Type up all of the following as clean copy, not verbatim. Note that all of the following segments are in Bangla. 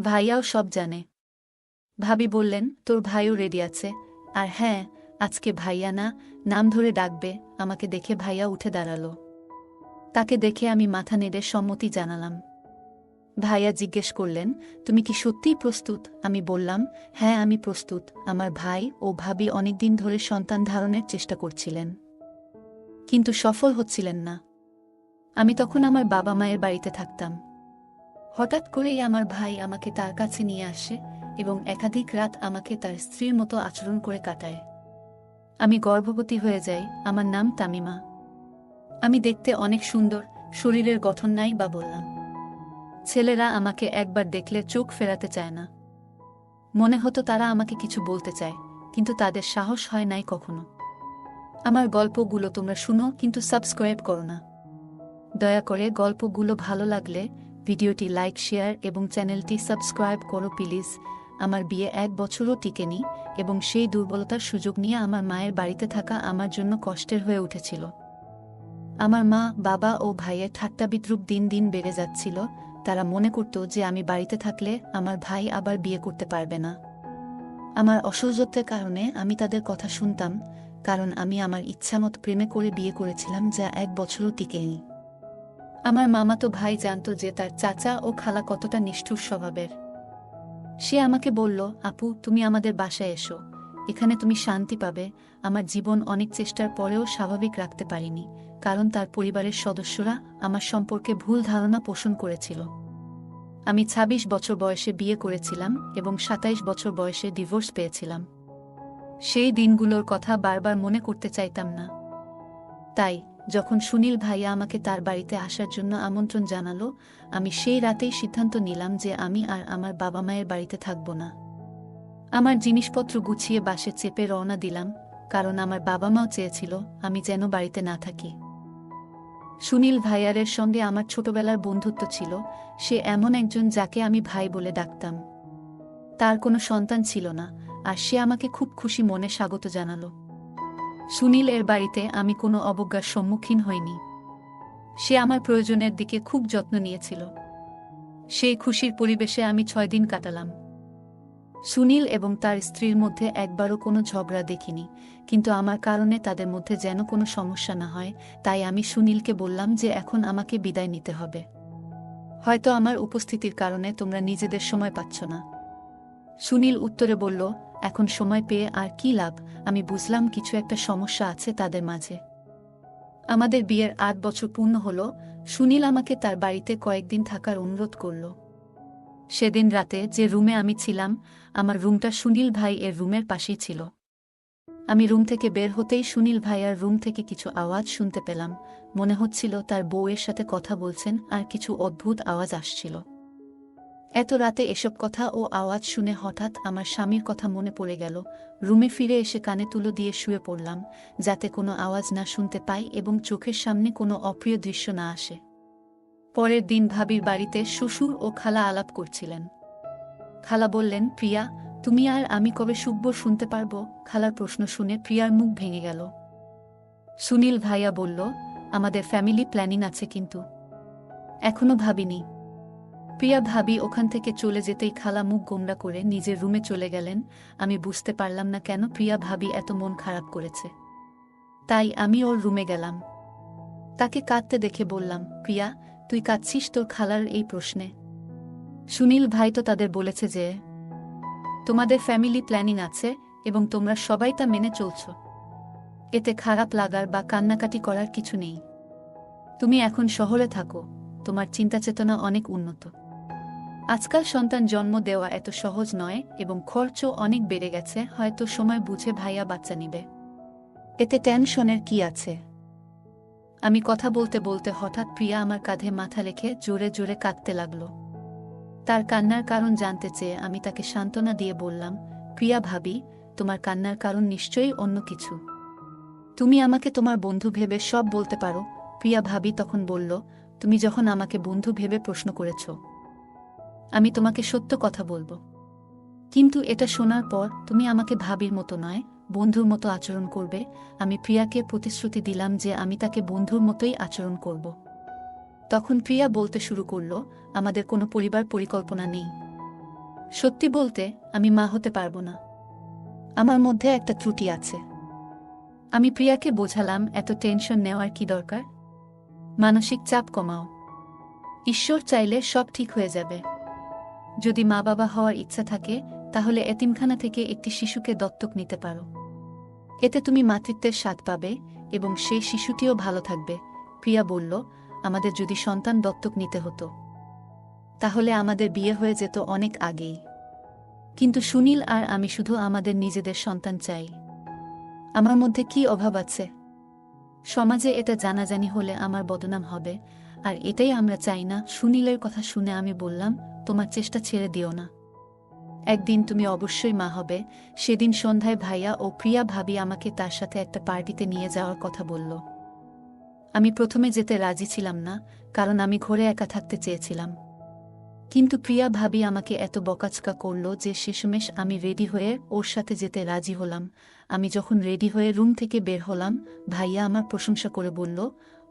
ভাইয়াও সব জানে। ভাবি বললেন, তোর ভাইও রেডি আছে। আর হ্যাঁ, আজকে ভাইয়া না, নাম ধরে ডাকবে। আমাকে দেখে ভাইয়া উঠে দাঁড়ালো। তাকে দেখে আমি মাথা নেড়ে সম্মতি জানালাম। ভাইয়া জিজ্ঞেস করলেন, তুমি কি সত্যিই প্রস্তুত? আমি বললাম, হ্যাঁ আমি প্রস্তুত। আমার ভাই ও ভাবি অনেকদিন ধরে সন্তান ধারণের চেষ্টা করছিলেন, কিন্তু সফল হচ্ছিলেন না। আমি তখন আমার বাবা মায়ের বাড়িতে থাকতাম। হঠাৎ করেই আমার ভাই আমাকে তার কাছে নিয়ে আসে এবং একাধিক রাত আমাকে তার স্ত্রীর মতো আচরণ করে কাটায়। আমি গর্ভবতী হয়ে যাই। আমার নাম তামিমা। আমি দেখতে অনেক সুন্দর, শরীরের গঠন নাই বা বললাম। ছেলেরা আমাকে একবার দেখলে চোখ ফেরাতে চায় না। মনে হতো তারা আমাকে কিছু বলতে চায়, কিন্তু তাদের সাহস হয় নাই কখনো। আমার গল্পগুলো তোমরা শুনো, কিন্তু সাবস্ক্রাইব করো না। দয়া করে গল্পগুলো ভালো লাগলে ভিডিওটি লাইক, শেয়ার এবং চ্যানেলটি সাবস্ক্রাইব করো প্লিজ। আমার বিয়ে 1 বছরও টিকেনি এবং সেই দুর্বলতার সুযোগ নিয়ে আমার মায়ের বাড়িতে থাকা আমার জন্য কষ্টের হয়ে উঠেছিল। আমার মা, বাবা ও ভাইয়ের ঠাট্টা বিদ্রূপ দিন দিন বেড়ে যাচ্ছিল। তারা মনে করত যে আমি বাড়িতে থাকলে আমার ভাই আবার বিয়ে করতে পারবে না। আমার অসহ্যত্বের কারণে আমি তাদের কথা শুনতাম, কারণ আমি আমার ইচ্ছামতো প্রেমে করে বিয়ে করেছিলাম, যা 1 বছরও টিকেনি। আমার মামাতো ভাই জানত যে তার চাচা ও খালা কতটা নিষ্ঠুর স্বভাবের। সে আমাকে বলল, আপু তুমি আমাদের বাসায় এসো, এখানে তুমি শান্তি পাবে। আমার জীবন অনেক চেষ্টার পরেও স্বাভাবিক রাখতে পারিনি, কারণ তার পরিবারের সদস্যরা আমার সম্পর্কে ভুল ধারণা পোষণ করেছিল। আমি 26 বছর বয়সে বিয়ে করেছিলাম এবং 27 বছর বয়সে ডিভোর্স পেয়েছিলাম। সেই দিনগুলোর কথা বারবার মনে করতে চাইতাম না। তাই যখন সুনীল ভাইয়া আমাকে তার বাড়িতে আসার জন্য আমন্ত্রণ জানালো, আমি সেই রাতেই সিদ্ধান্ত নিলাম যে আমি আর আমার বাবা মায়ের বাড়িতে থাকব না। আমার জিনিসপত্র গুছিয়ে বাসে চেপে রওনা দিলাম, কারণ আমার বাবা মাও চেয়েছিল আমি যেন বাড়িতে না থাকি। সুনীল ভাইয়ারের সঙ্গে আমার ছোটবেলার বন্ধুত্ব ছিল। সে এমন একজন যাকে আমি ভাই বলে ডাকতাম। তার কোনো সন্তান ছিল না, আর সে আমাকে খুব খুশি মনে স্বাগত জানালো। সুনীল এর বাড়িতে আমি কোনো অবজ্ঞার সম্মুখীন হইনি। সে আমার প্রয়োজনের দিকে খুব যত্ন নিয়েছিল। সেই খুশির পরিবেশে আমি 6 দিন কাটালাম। সুনীল এবং তার স্ত্রীর মধ্যে একবারও কোনো ঝগড়া দেখিনি, কিন্তু আমার কারণে তাদের মধ্যে যেন কোনো সমস্যা না হয়, তাই আমি সুনীলকে বললাম যে এখন আমাকে বিদায় নিতে হবে। হয়তো আমার উপস্থিতির কারণে তোমরা নিজেদের সময় পাচ্ছ না। সুনীল উত্তরে বলল, এখন সময় পেয়ে আর কি লাভ? আমি বুঝলাম কিছু একটা সমস্যা আছে তাদের মাঝে। আমাদের বিয়ের 8 বছর পূর্ণ হল। সুনীল আমাকে তার বাড়িতে কয়েকদিন থাকার অনুরোধ করল। সেদিন রাতে যে রুমে আমি ছিলাম, আমার রুমটা সুনীল ভাই এর রুমের পাশেই ছিল। আমি রুম থেকে বের হতেই সুনীল ভাইয়ার রুম থেকে কিছু আওয়াজ শুনতে পেলাম। মনে হচ্ছিল তার বউয়ের সাথে কথা বলছেন, আর কিছু অদ্ভুত আওয়াজ আসছিল। এত রাতে এসব কথা ও আওয়াজ শুনে হঠাৎ আমার স্বামীর কথা মনে পড়ে গেল। রুমে ফিরে এসে কানে তুলো দিয়ে শুয়ে পড়লাম, যাতে কোনো আওয়াজ না শুনতে পাই এবং চোখের সামনে কোনো অপ্রিয় দৃশ্য না আসে। পরের দিন ভাবির বাড়িতে শ্বশুর ও খালা আলাপ করছিলেন। খালা বললেন, প্রিয়া, তুমি আর আমি কবে সুখবর শুনতে পারবো? খালার প্রশ্ন শুনে প্রিয়ার মুখ ভেঙে গেল। সুনীল ভাইয়া বলল, আমাদের ফ্যামিলি প্ল্যানিং আছে, কিন্তু এখনো ভাবিনি। প্রিয়া ভাবি ওখান থেকে চলে যেতেই খালা মুখ গোমড়া করে নিজের রুমে চলে গেলেন। আমি বুঝতে পারলাম না কেন প্রিয়া ভাবি এত মন খারাপ করেছে। তাই আমি ওর রুমে গেলাম। তাকে কাঁদতে দেখে বললাম, প্রিয়া, তুই কাঁদছিস তোর খালার এই প্রশ্নে? সুনীল ভাই তো তাদের বলেছে যে তোমাদের ফ্যামিলি প্ল্যানিং আছে এবং তোমরা সবাই তা মেনে চলছ। এতে খারাপ লাগার বা কান্নাকাটি করার কিছু নেই। তুমি এখন শহরে থাকো, তোমার চিন্তাচেতনা অনেক উন্নত। আজকাল সন্তান জন্ম দেওয়া এত সহজ নয় এবং খরচও অনেক বেড়ে গেছে। হয়তো সময় বুঝে ভাইয়া বাচ্চা নিবে, এতে টেনশনের কি আছে? আমি কথা বলতে বলতে হঠাৎ প্রিয়া আমার কাঁধে মাথা রেখে জোরে জোরে কাঁদতে লাগল। তার কান্নার কারণ জানতে চেয়ে আমি তাকে সান্ত্বনা দিয়ে বললাম, প্রিয়া ভাবি, তোমার কান্নার কারণ নিশ্চয়ই অন্য কিছু। তুমি আমাকে তোমার বন্ধু ভেবে সব বলতে পারো। প্রিয়া ভাবি তখন বলল, তুমি যখন আমাকে বন্ধু ভেবে প্রশ্ন করেছ, আমি তোমাকে সত্য কথা বলবো। কিন্তু এটা শোনার পর তুমি আমাকে ভাবির মতো নয়, বন্ধুর মতো আচরণ করবে। আমি প্রিয়াকে প্রতিশ্রুতি দিলাম যে আমি তাকে বন্ধুর মতোই আচরণ করব। তখন প্রিয়া বলতে শুরু করল, আমাদের কোনো পরিবার পরিকল্পনা নেই। সত্যি বলতে আমি মা হতে পারবো না। আমার মধ্যে একটা ত্রুটি আছে। আমি প্রিয়াকে বোঝালাম, এত টেনশন নেওয়ার কি দরকার? মানসিক চাপ কমাও। ঈশ্বর চাইলে সব ঠিক হয়ে যাবে। যদি মা বাবা হওয়ার ইচ্ছা থাকে তাহলে এতিমখানা থেকে একটি শিশুকে দত্তক নিতে পারো। এতে তুমি মাতৃত্বের স্বাদ পাবে এবং সেই শিশুটিও ভালো থাকবে। প্রিয়া বলল, আমাদের যদি সন্তান দত্তক নিতে হতো তাহলে আমাদের বিয়ে হয়ে যেত অনেক আগেই। কিন্তু সুনীল আর আমি শুধু আমাদের নিজেদের সন্তান চাই। আমার মধ্যে কি অভাব আছে? সমাজে এটা জানাজানি হলে আমার বদনাম হবে, আর এটাই আমরা চাই না। সুনীলের কথা শুনে আমি বললাম, তোমার চেষ্টা ছেড়ে দিও না। একদিন তুমি অবশ্যই মা হবে। সেদিন সন্ধ্যায় ভাইয়া ও প্রিয়া ভাবি আমাকে তার সাথে একটা পার্টিতে নিয়ে যাওয়ার কথা বলল। আমি প্রথমে যেতে রাজি ছিলাম না, কারণ আমি ঘরে একা থাকতে চেয়েছিলাম। কিন্তু প্রিয়া ভাবি আমাকে এত বকাচকা করল যে শেষমেশ আমি রেডি হয়ে ওর সাথে যেতে রাজি হলাম। আমি যখন রেডি হয়ে রুম থেকে বের হলাম, ভাইয়া আমার প্রশংসা করে বলল,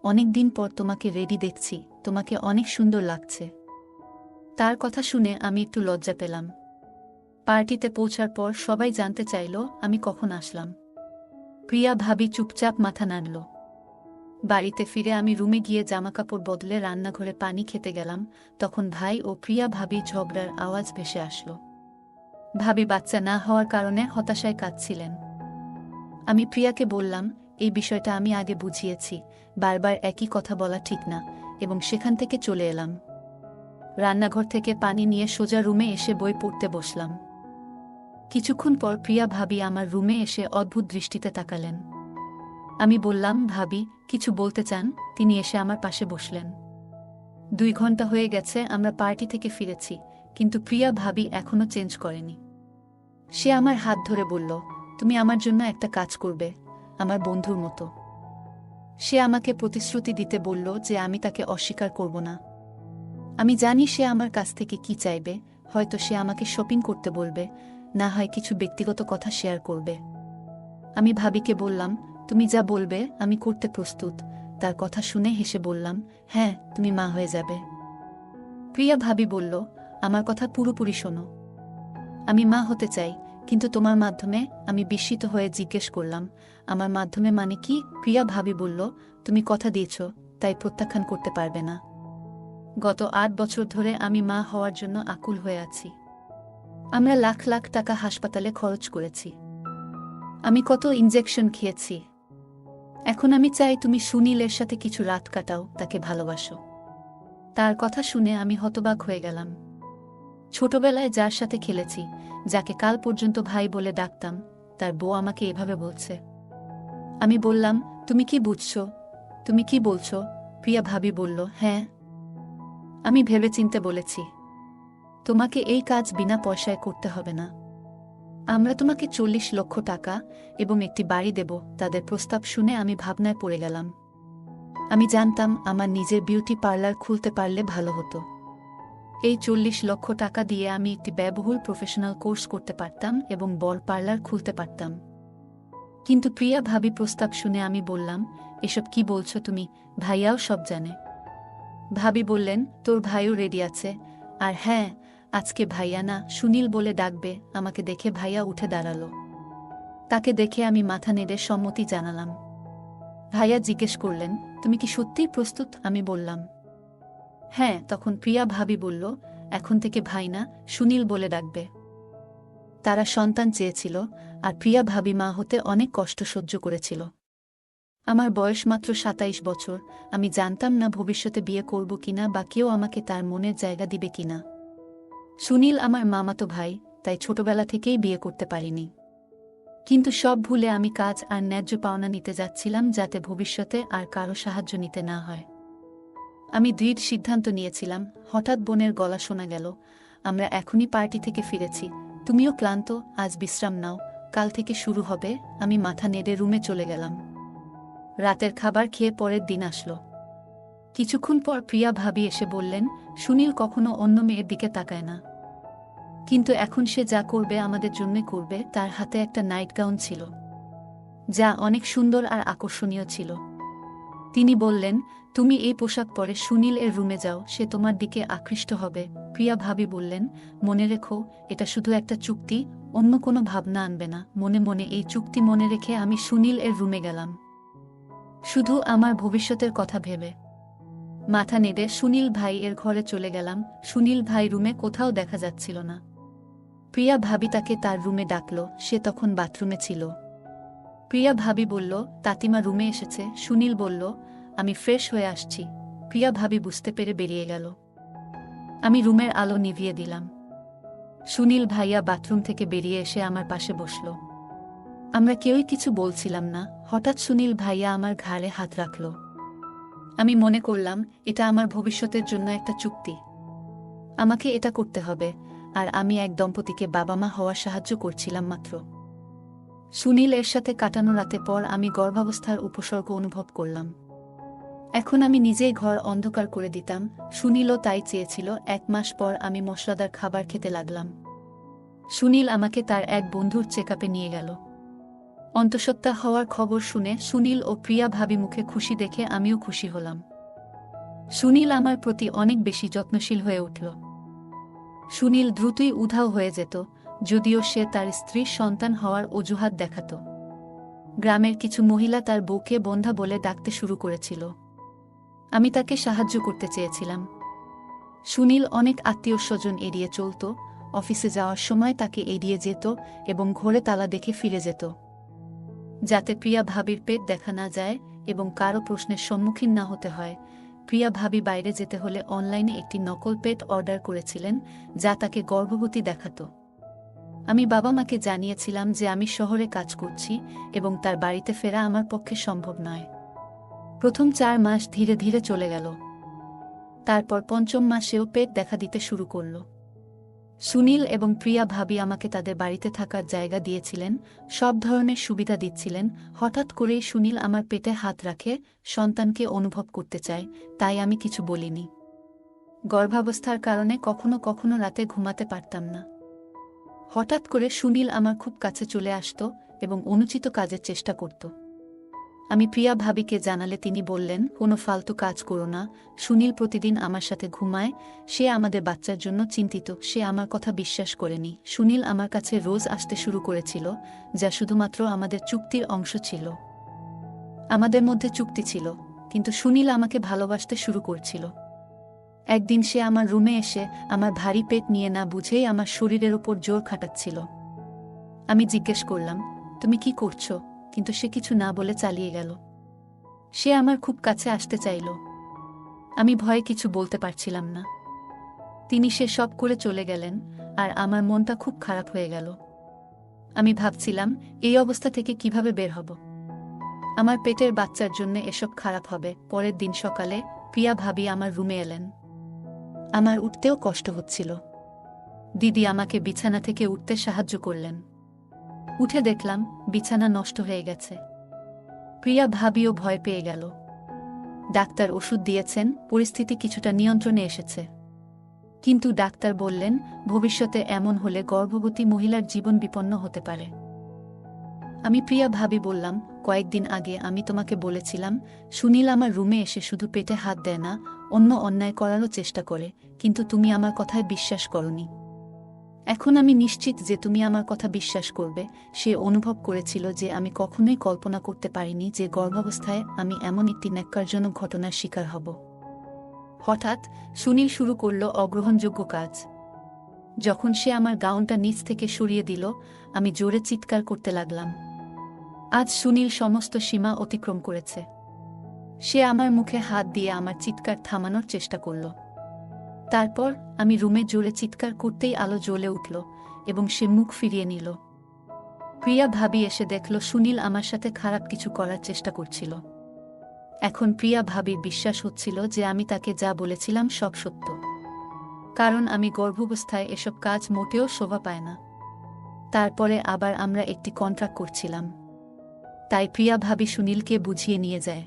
অনেক দিন পর তোমাকে রেডি দেখছি, তোমাকে অনেক সুন্দর লাগছে। তার কথা শুনে আমি একটু লজ্জা পেলাম। পার্টিতে পৌঁছার পর সবাই জানতে চাইল আমি কখন আসলাম। প্রিয়া ভাবি চুপচাপ মাথা নাড়ল। বাড়িতে ফিরে আমি রুমে গিয়ে জামাকাপড় বদলে রান্নাঘরে পানি খেতে গেলাম। তখন ভাই ও প্রিয়া ভাবি ঝগড়ার আওয়াজ ভেসে আসলো। ভাবি বাচ্চা না হওয়ার কারণে হতাশায় কাঁদছিলেন। আমি প্রিয়াকে বললাম, এই বিষয়টা আমি আগে বুঝিয়েছি, বারবার একই কথা বলা ঠিক না, এবং সেখান থেকে চলে এলাম। রান্নাঘর থেকে পানি নিয়ে সোজা রুমে এসে বই পড়তে বসলাম। কিছুক্ষণ পর প্রিয়া ভাবি আমার রুমে এসে অদ্ভুত দৃষ্টিতে তাকালেন। আমি বললাম, ভাবি কিছু বলতে চান? তিনি এসে আমার পাশে বসলেন। 2 ঘন্টা হয়ে গেছে আমরা পার্টি থেকে ফিরেছি, কিন্তু প্রিয়া ভাবি এখনো চেঞ্জ করেনি। সে আমার হাত ধরে বলল, তুমি আমার জন্য একটা কাজ করবে, আমার বন্ধুর মতো। সে আমাকে প্রতিশ্রুতি দিতে বলল যে আমি তাকে অস্বীকার করব না। আমি জানি সে আমার কাছ থেকে কি চাইবে। হয়তো সে আমাকে শপিং করতে বলবে, না হয় কিছু ব্যক্তিগত কথা শেয়ার করবে। আমি ভাবিকে বললাম, তুমি যা বলবে আমি করতে প্রস্তুত। তার কথা শুনে হেসে বললাম, হ্যাঁ, তুমি মা হয়ে যাবে। প্রিয়া ভাবি বলল, আমার কথা পুরোপুরি শোনো। আমি মা হতে চাই, কিন্তু তোমার মাধ্যমে। আমি বিস্মিত হয়ে জিজ্ঞেস করলাম, আমার মাধ্যমে মানে কি? প্রিয়া ভাবি বলল, তুমি কথা দিয়েছ, তাই প্রত্যাখ্যান করতে পারবে না। গত 8 বছর ধরে আমি মা হওয়ার জন্য আকুল হয়ে আছি। আমরা লাখ লাখ টাকা হাসপাতালে খরচ করেছি। আমি কত ইনজেকশন খেয়েছি। এখন আমি চাই তুমি সুনীলের সাথে কিছু রাত কাটাও, তাকে ভালোবাসো। তার কথা শুনে আমি হতবাক হয়ে গেলাম। ছোটবেলায় যার সাথে খেলেছি, যাকে কাল পর্যন্ত ভাই বলে ডাকতাম, তার বউ আমাকে এভাবে বলছে। আমি বললাম, তুমি কি বুঝছো? তুমি কি বলছো? প্রিয়া ভাবি বলল, হ্যাঁ, আমি ভেবেচিন্তে বলেছি। তোমাকে এই কাজ বিনা পয়সায় করতে হবে না। আমরা তোমাকে 40 লক্ষ টাকা এবং একটি বাড়ি দেব। তাদের প্রস্তাব শুনে আমি ভাবনায় পড়ে গেলাম। আমি জানতাম আমার নিজের বিউটি পার্লার খুলতে পারলে ভালো হতো। এই 40 লক্ষ টাকা দিয়ে আমি একটি ব্যয়বহুল প্রফেশনাল কোর্স করতে পারতাম এবং বড় পার্লার খুলতে পারতাম। কিন্তু প্রিয়া ভাবি প্রস্তাব শুনে আমি বললাম, এসব কি বলছো তুমি? ভাইয়াও সব জানে। ভাবি বললেন, তোর ভাইও রেডি আছে। আর হ্যাঁ, আজকে ভাইয়া না, সুনীল বলে ডাকবে। আমাকে দেখে ভাইয়া উঠে দাঁড়ালো। তাকে দেখে আমি মাথা নেড়ে সম্মতি জানালাম। ভাইয়া জিজ্ঞেস করলেন, তুমি কি সত্যিই প্রস্তুত? আমি বললাম, হ্যাঁ। তখন প্রিয়া ভাবি বলল, এখন থেকে ভাই না, সুনীল বলে ডাকবে। তারা সন্তান চেয়েছিল, আর প্রিয়া ভাবি মা হতে অনেক কষ্ট সহ্য করেছিল। আমার বয়স মাত্র 27 বছর। আমি জানতাম না ভবিষ্যতে বিয়ে করব কিনা বা কেউ আমাকে তার মনের জায়গা দিবে কিনা। সুনীল আমার মামাতো ভাই, তাই ছোটবেলা থেকেই বিয়ে করতে পারিনি। কিন্তু সব ভুলে আমি কাজ আর ন্যায্য পাওনা নিতে যাচ্ছিলাম, যাতে ভবিষ্যতে আর কারো সাহায্য নিতে না হয়। আমি দৃঢ় সিদ্ধান্ত নিয়েছিলাম। হঠাৎ বোনের গলা শোনা গেল, আমরা এখনই পার্টি থেকে ফিরেছি, তুমিও ক্লান্ত, আজ বিশ্রাম নাও, কাল থেকে শুরু হবে। আমি মাথা নেড়ে রুমে চলে গেলাম। রাতের খাবার খেয়ে পরের দিন আসলো। কিছুক্ষণ পর প্রিয়া ভাবি এসে বললেন, সুনীল কখনো অন্য মেয়ের দিকে তাকায় না, কিন্তু এখন সে যা করবে আমাদের জন্য করবে। তার হাতে একটা নাইট গাউন ছিল, যা অনেক সুন্দর আর আকর্ষণীয় ছিল। তিনি বললেন, তুমি এই পোশাক পরে সুনীল এর রুমে যাও, সে তোমার দিকে আকৃষ্ট হবে। প্রিয়া ভাবি বললেন, মনে রেখো, এটা শুধু একটা চুক্তি, অন্য কোনো ভাবনা আনবে না। মনে মনে এই চুক্তি মনে রেখে আমি সুনীল এর রুমে গেলাম, শুধু আমার ভবিষ্যতের কথা ভেবে। মাথা নেড়ে সুনীল ভাই এর ঘরে চলে গেলাম। সুনীল ভাই রুমে কোথাও দেখা যাচ্ছিল না। প্রিয়া ভাবি তাকে তার রুমে ডাকল, সে তখন বাথরুমে ছিল। প্রিয়া ভাবি বলল, তাতিমা রুমে এসেছে। সুনীল বলল, আমি ফ্রেশ হয়ে আসছি। প্রিয়া ভাবি বুঝতে পেরে বেরিয়ে গেল। আমি রুমের আলো নিভিয়ে দিলাম। সুনীল ভাইয়া বাথরুম থেকে বেরিয়ে এসে আমার পাশে বসল। আমরা কেউই কিছু বলছিলাম না। হঠাৎ সুনীল ভাইয়া আমার ঘাড়ে হাত রাখল। আমি মনে করলাম, এটা আমার ভবিষ্যতের জন্য একটা চুক্তি। আমাকে এটা করতে হবে, আর আমি এক দম্পতিকে বাবা মা হওয়ার সাহায্য করছিলাম মাত্র। সুনীল এর সাথে কাটানো রাতে পর আমি গর্ভাবস্থার উপসর্গ অনুভব করলাম। এখন আমি নিজেই ঘর অন্ধকার করে দিতাম। সুনীলও তাই চেয়েছিল। 1 মাস পর আমি মশলাদার খাবার খেতে লাগলাম। সুনীল আমাকে তার এক বন্ধুর চেকআপে নিয়ে গেল। অন্তঃসত্ত্বা হওয়ার খবর শুনে সুনীল ও প্রিয়া ভাবি মুখে খুশি দেখে আমিও খুশি হলাম। সুনীল আমার প্রতি অনেক বেশি যত্নশীল হয়ে উঠল। সুনীল দ্রুতই উধাও হয়ে যেত, যদিও সে তার স্ত্রীর সন্তান হওয়ার অজুহাত দেখাত। গ্রামের কিছু মহিলা তার বউকে বন্ধা বলে ডাকতে শুরু করেছিল। আমি তাকে সাহায্য করতে চেয়েছিলাম। সুনীল অনেক আত্মীয় স্বজন এড়িয়ে চলত, অফিসে যাওয়ার সময় তাকে এড়িয়ে যেত এবং ঘরে তালা দেখে ফিরে যেত, যাতে প্রিয়া ভাবির পেট দেখা না যায় এবং কারো প্রশ্নের সম্মুখীন না হতে হয়। প্রিয়া ভাবি বাইরে যেতে হলে অনলাইনে একটি নকল পেট অর্ডার করেছিলেন, যা তাকে গর্ভবতী দেখাত। আমি বাবা মাকে জানিয়েছিলাম যে আমি শহরে কাজ করছি এবং তার বাড়িতে ফেরা আমার পক্ষে সম্ভব নয়। প্রথম 4 মাস ধীরে ধীরে চলে গেল। তারপর 5ম মাসেও পেট দেখা দিতে শুরু করল। সুনীল এবং প্রিয়া ভাবি আমাকে তাদের বাড়িতে থাকার জায়গা দিয়েছিলেন, সব ধরনের সুবিধা দিচ্ছিলেন। হঠাৎ করেই সুনীল আমার পেটে হাত রাখে, সন্তানকে অনুভব করতে চায়, তাই আমি কিছু বলিনি। গর্ভাবস্থার কারণে কখনো কখনো রাতে ঘুমাতে পারতাম না। হঠাৎ করে সুনীল আমার খুব কাছে চলে আসত এবং অনুচিত কাজের চেষ্টা করত। আমি প্রিয়া ভাবিকে জানালে তিনি বললেন, কোনো ফালতু কাজ করো না। সুনীল প্রতিদিন আমার সাথে ঘুমায়, সে আমাদের বাচ্চার জন্য চিন্তিত। সে আমার কথা বিশ্বাস করেনি। সুনীল আমার কাছে রোজ আসতে শুরু করেছিল, যা শুধুমাত্র আমাদের চুক্তির অংশ ছিল। আমাদের মধ্যে চুক্তি ছিল, কিন্তু সুনীল আমাকে ভালোবাসতে শুরু করছিল। একদিন সে আমার রুমে এসে আমার ভারী পেট নিয়ে না বুঝেই আমার শরীরের ওপর জোর খাটাচ্ছিল। আমি জিজ্ঞেস করলাম, তুমি কি করছো? কিন্তু সে কিছু না বলে চালিয়ে গেল। সে আমার খুব কাছে আসতে চাইল। আমি ভয়ে কিছু বলতে পারছিলাম না। তিনি সে সব করে চলে গেলেন, আর আমার মনটা খুব খারাপ হয়ে গেল। আমি ভাবছিলাম, এই অবস্থা থেকে কিভাবে বের হব। আমার পেটের বাচ্চার জন্য এসব খারাপ হবে। পরের দিন সকালে প্রিয়া ভাবি আমার রুমে এলেন। আমার উঠতেও কষ্ট হচ্ছিল। দিদি আমাকে বিছানা থেকে উঠতে সাহায্য করলেন। উঠে দেখলাম বিছানা নষ্ট হয়ে গেছে। প্রিয়া ভাবিও ভয় পেয়ে গেল। ডাক্তার ওষুধ দিয়েছেন, পরিস্থিতি কিছুটা নিয়ন্ত্রণে এসেছে। কিন্তু ডাক্তার বললেন, ভবিষ্যতে এমন হলে গর্ভবতী মহিলার জীবন বিপন্ন হতে পারে। আমি প্রিয়া ভাবি বললাম, কয়েকদিন আগে আমি তোমাকে বলেছিলাম, সুনীল আমার রুমে এসে শুধু পেটে হাত দেয় না, অন্য অন্যায় করারও চেষ্টা করে, কিন্তু তুমি আমার কথায় বিশ্বাস করনি। এখন আমি নিশ্চিত যে তুমি আমার কথা বিশ্বাস করবে। সে অনুভব করেছিল যে আমি কখনোই কল্পনা করতে পারিনি যে গর্ভাবস্থায় আমি এমন একটি ন্যাক্কারজনক ঘটনার শিকার হব। হঠাৎ সুনীল শুরু করল অগ্রহণযোগ্য কাজ। যখন সে আমার গাউনটা নিচ থেকে সরিয়ে দিল, আমি জোরে চিৎকার করতে লাগলাম। আজ সুনীল সমস্ত সীমা অতিক্রম করেছে। সে আমার মুখে হাত দিয়ে আমার চিৎকার থামানোর চেষ্টা করল। তারপর আমি রুমে জোরে চিৎকার করতেই আলো জ্বলে উঠল এবং সে মুখ ফিরিয়ে নিল। প্রিয়া ভাবি এসে দেখল সুনীল আমার সাথে খারাপ কিছু করার চেষ্টা করছিল। এখন প্রিয়া ভাবির বিশ্বাস হচ্ছিল যে আমি তাকে যা বলেছিলাম সব সত্য, কারণ আমি গর্ভাবস্থায় এসব কাজ মোটেও শোভা পায় না। তারপরে আবার আমরা একটি কন্ট্রাক্ট করছিলাম, তাই প্রিয়া ভাবি সুনীলকে বুঝিয়ে নিয়ে যায়।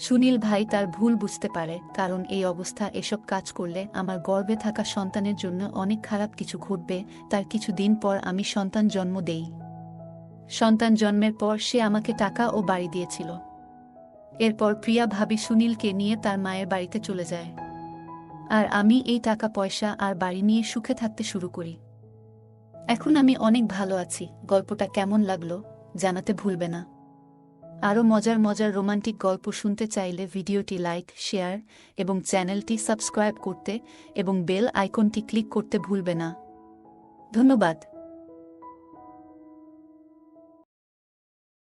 সুনীল ভাই তার ভুল বুঝতে পারে, কারণ এই অবস্থা এসব কাজ করলে আমার গর্ভে থাকা সন্তানের জন্য অনেক খারাপ কিছু ঘটবে। তার কিছুদিন পর আমি সন্তান জন্ম দেই। সন্তান জন্মের পর সে আমাকে টাকা ও বাড়ি দিয়েছিল। এরপর প্রিয়া ভাবি সুনীলকে নিয়ে তার মায়ের বাড়িতে চলে যায়। আর আমি এই টাকা পয়সা আর বাড়ি নিয়ে সুখে থাকতে শুরু করি। এখন আমি অনেক ভালো আছি। গল্পটা কেমন লাগলো জানাতে ভুলবে না। আরও মজার মজার রোমান্টিক গল্প শুনতে চাইলে ভিডিওটি লাইক, শেয়ার এবং চ্যানেলটি সাবস্ক্রাইব করতে এবং বেল আইকনটি ক্লিক করতে ভুলবে না। ধন্যবাদ।